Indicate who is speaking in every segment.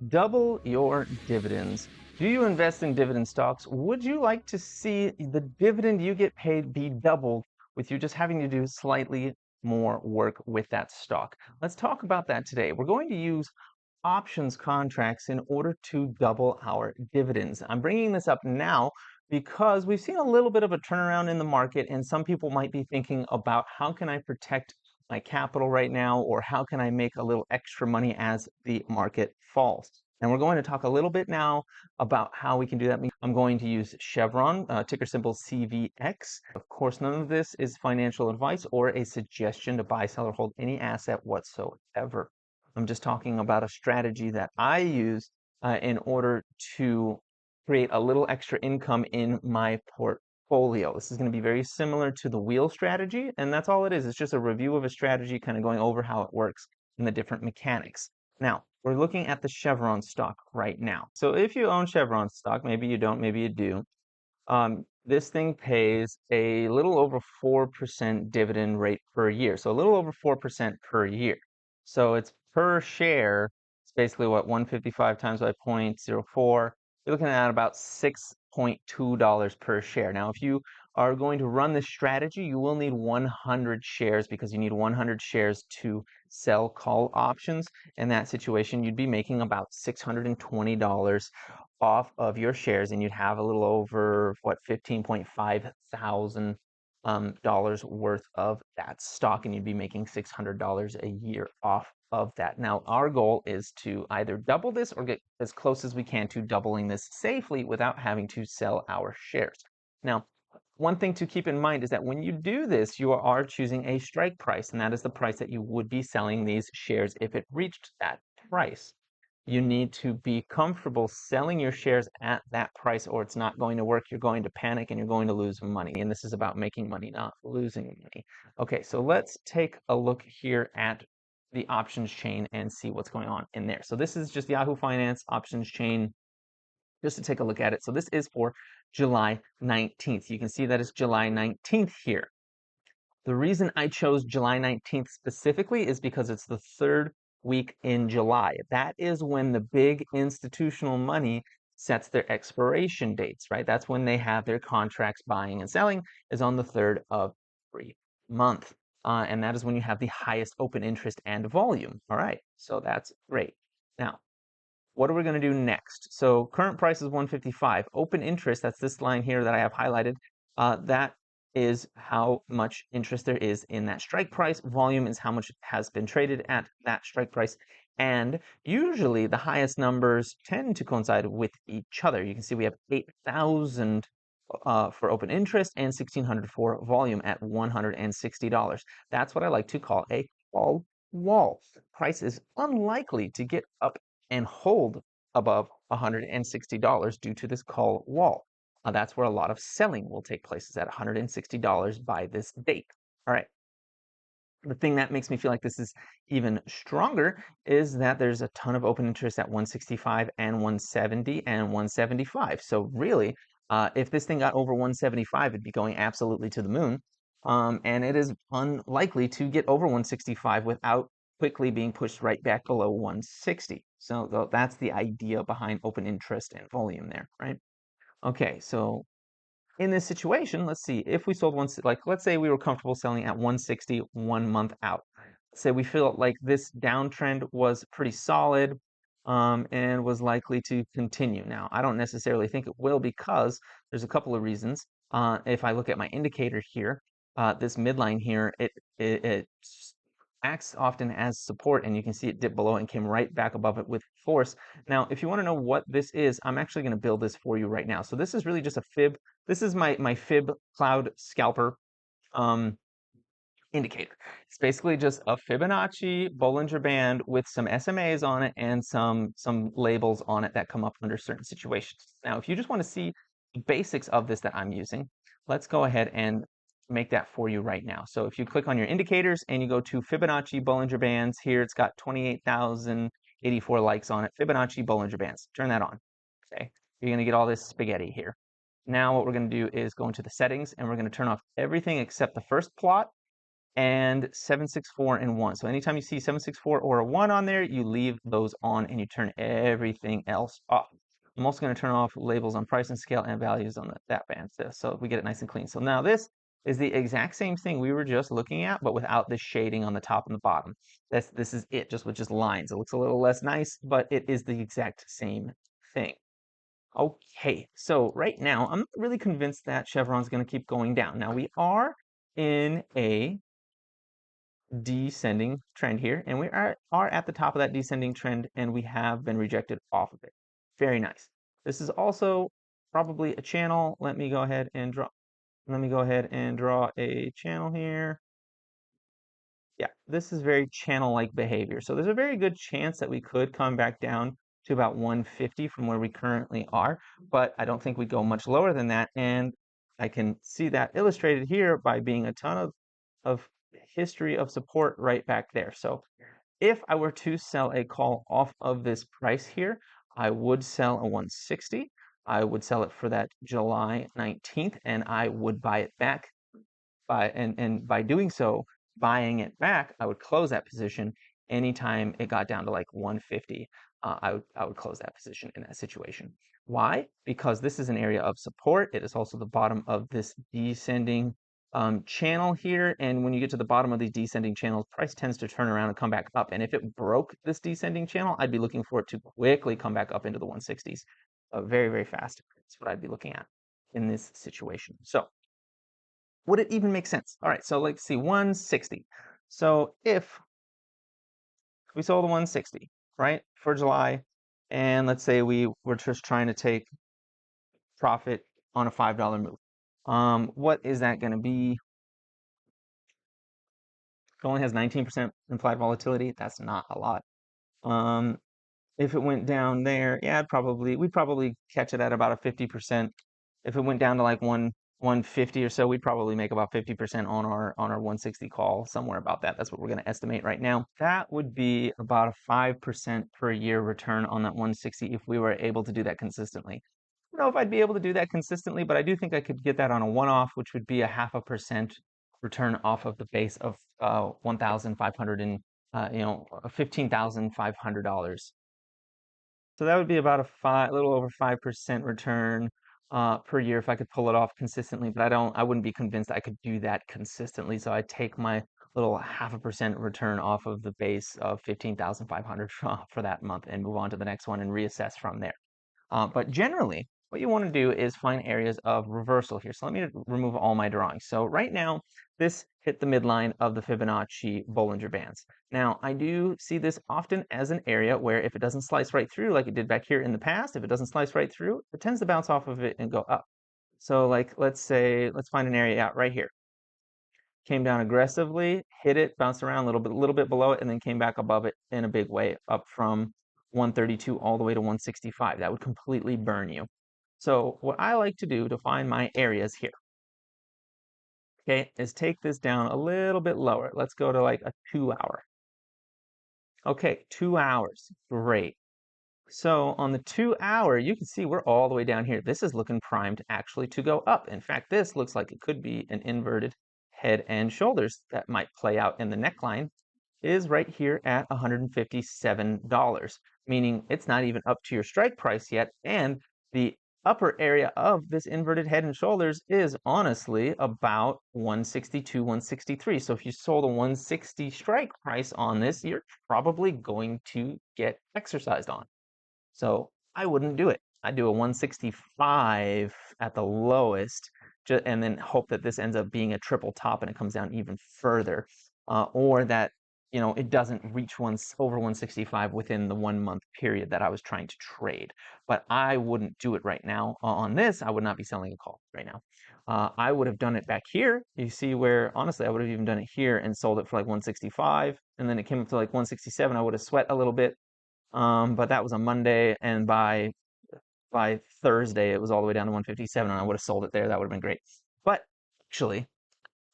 Speaker 1: Double your dividends. Do you invest in dividend stocks? Would you like to see the dividend you get paid be doubled with you just having to do slightly more work with that stock? Let's talk about that today. We're going to use options contracts in order to double our dividends. I'm bringing this up now because we've seen a little bit of a turnaround in the market, and some people might be thinking about how can I protect my capital right now, or how can I make a little extra money as the market falls. And we're going to talk a little bit now about how we can do that. I'm going to use Chevron, ticker symbol CVX. Of course, none of this is financial advice or a suggestion to buy, sell, or hold any asset whatsoever. I'm just talking about a strategy that I use in order to create a little extra income in my portfolio. This is going to be very similar to the wheel strategy, and that's all it is. It's just a review of a strategy, kind of going over how it works and the different mechanics. Now, we're looking at the Chevron stock right now. So if you own Chevron stock, maybe you don't, maybe you do, this thing pays a little over 4% dividend rate per year. So a little over 4% per year. So it's per share. It's basically what, 155 times by 0.04. You're looking at about $6.2 per share. Now, if you are going to run this strategy, you will need 100 shares, because you need 100 shares to sell call options. In that situation, you'd be making about $620 off of your shares, and you'd have a little over, what, $15.5 thousand dollars worth of that stock, and you'd be making $600 a year off of that. Now, our goal is to either double this or get as close as we can to doubling this safely without having to sell our shares. Now, one thing to keep in mind is that when you do this, you are choosing a strike price, and that is the price that you would be selling these shares if it reached that price. You need to be comfortable selling your shares at that price, or it's not going to work. You're going to panic and you're going to lose money. And this is about making money, not losing money. Okay, so let's take a look here at the options chain and see what's going on in there. So this is just Yahoo Finance options chain, just to take a look at it. So this is for July 19th. You can see that it's July 19th here. The reason I chose July 19th specifically is because it's the third week in July. That is when the big institutional money sets their expiration dates, right? That's when they have their contracts buying and selling, is on the 3rd of every month. And that is when you have the highest open interest and volume. All right, so that's great. Now, what are we going to do next? So current price is 155. Open interest, that's this line here that I have highlighted, that is how much interest there is in that strike price. Volume is how much has been traded at that strike price. And usually the highest numbers tend to coincide with each other. You can see we have 8,000 for open interest and 1,600 for volume at $160. That's what I like to call a call wall. Price is unlikely to get up and hold above $160 due to this call wall. That's where a lot of selling will take place, is at $160 by this date. All right. The thing that makes me feel like this is even stronger is that there's a ton of open interest at 165 and 170 and 175. So really, if this thing got over 175, it'd be going absolutely to the moon. And it is unlikely to get over 165 without quickly being pushed right back below 160. So that's the idea behind open interest and volume there, right? Okay, so in this situation, let's see, if we sold one, like let's say we were comfortable selling at 160 1 month out. Say we feel like this downtrend was pretty solid and was likely to continue. Now, I don't necessarily think it will, because there's a couple of reasons. If I look at my indicator here, this midline here, it acts often as support, and you can see it dip below and came right back above it with force. Now, if you want to know what this is, I'm actually going to build this for you right now. So this is really just a fib. This is my fib cloud scalper indicator. It's basically just a Fibonacci Bolinger Band with some SMAs on it and some labels on it that come up under certain situations. Now, if you just want to see the basics of this that I'm using, let's go ahead and make that for you right now. So if you click on your indicators and you go to Fibonacci Bolinger Bands, here it's got 28,084 likes on it. Fibonacci Bolinger Bands. Turn that on. Okay, you're going to get all this spaghetti here. Now what we're going to do is go into the settings, and we're going to turn off everything except the first plot and 764 and 1. So anytime you see 764 or a 1 on there, you leave those on and you turn everything else off. I'm also going to turn off labels on price and scale and values on that band so we get it nice and clean. So now this is the exact same thing we were just looking at, but without the shading on the top and the bottom. This is it, just with just lines. It looks a little less nice, but it is the exact same thing. Okay, so right now I'm not really convinced that Chevron's going to keep going down. Now we are in a descending trend here, and we are at the top of that descending trend, and we have been rejected off of it. Very nice. This is also probably a channel. Let me go ahead and draw a channel here. Yeah, this is very channel-like behavior. So there's a very good chance that we could come back down to about 150 from where we currently are, but I don't think we'd go much lower than that. And I can see that illustrated here by being a ton of history of support right back there. So if I were to sell a call off of this price here, I would sell a 160. I would sell it for that July 19th, and I would buy it back by doing so, buying it back, I would close that position anytime it got down to like 150. I would close that position in that situation. Why? Because this is an area of support. It is also the bottom of this descending channel here. And when you get to the bottom of these descending channels, price tends to turn around and come back up. And if it broke this descending channel, I'd be looking for it to quickly come back up into the 160s very, very fast. That's what I'd be looking at in this situation. So would it even make sense? All right, so let's see, 160. So if we sold the 160, right, for July, and let's say we were just trying to take profit on a $5 move, what is that going to be? It only has 19% implied volatility. That's not a lot. If it went down there, yeah, we'd probably catch it at about a 50%. If it went down to like 150 or so, we'd probably make about 50% on our 160 call, somewhere about that. That's what we're going to estimate right now. That would be about a 5% per year return on that 160 if we were able to do that consistently. I don't know if I'd be able to do that consistently, but I do think I could get that on a one-off, which would be a 0.5% return off of the base of 1,500 and $15,500. So that would be about a little over 5% return per year if I could pull it off consistently. But I wouldn't be convinced I could do that consistently. So I'd take my little 0.5% return off of the base of 15,500 for that month and move on to the next one and reassess from there. But generally, what you want to do is find areas of reversal here. So let me remove all my drawings. So right now, this hit the midline of the Fibonacci Bolinger Bands. Now, I do see this often as an area where if it doesn't slice right through like it did back here in the past, if it doesn't slice right through, it tends to bounce off of it and go up. So like, let's find an area out right here. Came down aggressively, hit it, bounced around a little bit below it, and then came back above it in a big way, up from 132 all the way to 165. That would completely burn you. So what I like to do to find my areas here, okay, is take this down a little bit lower. Let's go to like a 2 hour. Okay, 2 hours. Great. So on the 2 hour, you can see we're all the way down here. This is looking primed actually to go up. In fact, this looks like it could be an inverted head and shoulders that might play out in the neckline is right here at $157, meaning it's not even up to your strike price yet. And the upper area of this inverted head and shoulders is honestly about 162, 163. So if you sold a 160 strike price on this, you're probably going to get exercised on. So I wouldn't do it. I'd do a 165 at the lowest, and then hope that this ends up being a triple top and it comes down even further, or that it doesn't reach over 165 within the 1 month period that I was trying to trade. But I wouldn't do it right now. On this, I would not be selling a call right now. I would have done it back here. You see where, honestly, I would have even done it here and sold it for like 165, and then it came up to like 167. I would have sweat a little bit. But that was a Monday, and by Thursday it was all the way down to 157, and I would have sold it there. That would have been great. But actually,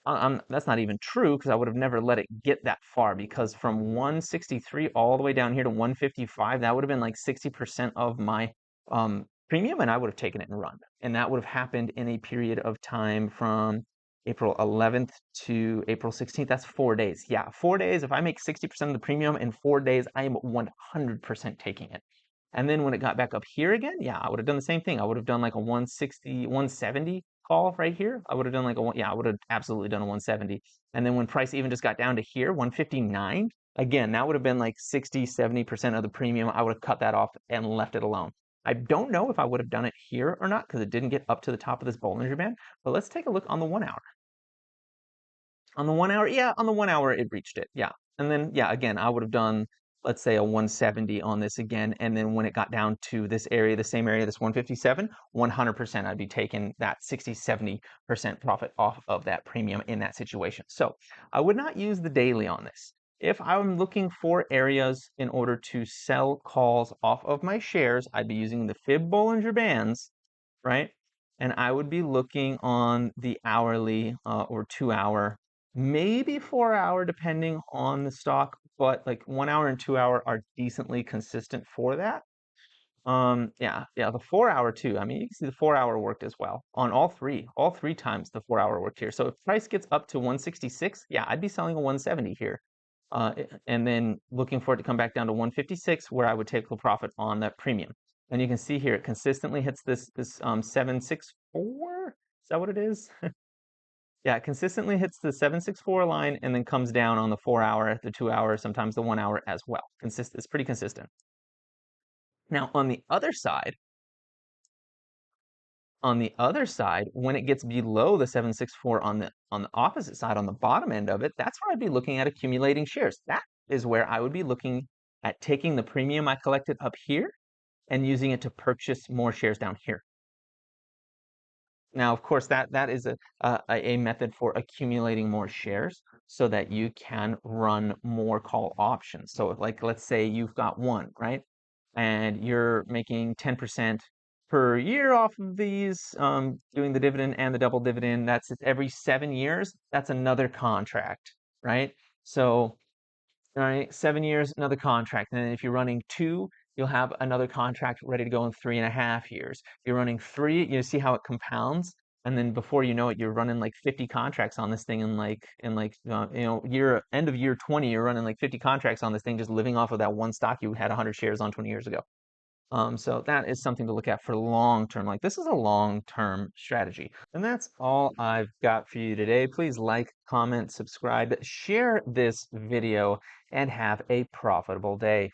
Speaker 1: that's not even true, because I would have never let it get that far, because from 163 all the way down here to 155, that would have been like 60% of my premium, and I would have taken it and run. And that would have happened in a period of time from April 11th to April 16th, that's 4 days. Yeah, 4 days. If I make 60% of the premium in 4 days, I am 100% taking it. And then when it got back up here again, yeah, I would have done the same thing. I would have done like a 160, 170 call right here. I would have done like I would have absolutely done a 170. And then when price even just got down to here, 159, again, that would have been like 60, 70% of the premium. I would have cut that off and left it alone. I don't know if I would have done it here or not because it didn't get up to the top of this Bollinger Band. But let's take a look on the 1 hour. On the 1 hour, yeah, on the 1 hour it reached it, yeah. And then, yeah, again, I would have done, let's say, a 170 on this again. And then when it got down to this area, the same area, this 157, 100%, I'd be taking that 60, 70% profit off of that premium in that situation. So I would not use the daily on this. If I'm looking for areas in order to sell calls off of my shares, I'd be using the Fib Bollinger Bands, right? And I would be looking on the hourly or 2 hour, maybe 4 hour, depending on the stock, but like 1 hour and 2 hour are decently consistent for that. Yeah, the 4 hour too. I mean, you can see the 4 hour worked as well on all three times the 4 hour worked here. So if price gets up to 166, yeah, I'd be selling a 170 here. And then looking for it to come back down to 156 where I would take the profit on that premium. And you can see here, it consistently hits this 764. Is that what it is? Yeah, it consistently hits the 764 line and then comes down on the 4 hour, the 2 hour, sometimes the 1 hour as well. It's pretty consistent. Now on the other side, when it gets below the 764 on the opposite side, on the bottom end of it, that's where I'd be looking at accumulating shares. That is where I would be looking at taking the premium I collected up here and using it to purchase more shares down here. Now, of course, that is a method for accumulating more shares so that you can run more call options. So like, let's say you've got one, right? And you're making 10% per year off of these, doing the dividend and the double dividend. That's every 7 years. That's another contract, right? So all right, 7 years, another contract. And then if you're running two, you'll have another contract ready to go in 3.5 years. You're running three, you see how it compounds, and then before you know it, you're running like 50 contracts on this thing, end of year 20, you're running like 50 contracts on this thing, just living off of that one stock you had 100 shares on 20 years ago. So that is something to look at for long term. Like this is a long term strategy. And that's all I've got for you today. Please like, comment, subscribe, share this video, and have a profitable day.